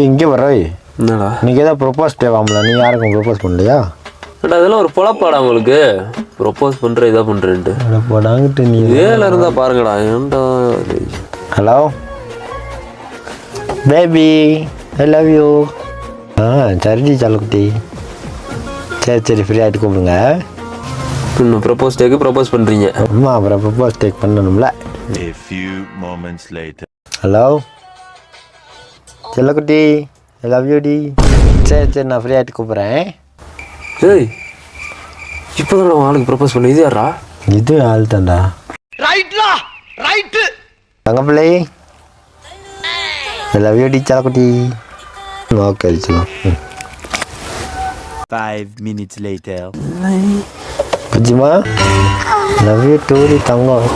இங்கே வரோய் என்னடா நீங்கள் ஏதாவது ப்ரொப்போஸ் தேவாமல நீ யாருக்கும் ப்ரொப்போஸ் பண்ணலையா? அதெல்லாம் ஒரு பொழப்பாடா உங்களுக்கு ப்ரொப்போஸ் பண்ணுற இதாக பண்ணுறேன்ட்டு போடாங்கிட்டு நீ வேலை இருந்தா பாருங்கடா ஏன்டா. Hello baby I love you. சரிடி சலக்குட்டி. சரி ஃப்ரீ ஆகிட்டு கூப்பிடுங்க. இன்னும் ப்ரொப்போஸ் டேக்கு ப்ரொப்போஸ் பண்ணுறீங்க. அம்மா அப்புறம் ப்ரொப்போஸ் டேக் பண்ணணும்ல. ஹலோ செல்லக்குட்டி ஐ லவ் யூ டி. சரி நான் ஃப்ரீ ஆகிட்டு கூப்பிட்றேன். ஏய் இப்போ தான் ஆளுக்கு ப்ரொப்போஸ் பண்ண இது யாரா? இது ஆள் தான்டா. ரைட்டு தங்க பிள்ளை ஐ லவ் யூ டி செல்லக்குட்டி. ஓகே அழிச்சிடும். 5 minutes later. புஜிமா லவ் யூ டூ டி தங்கம்.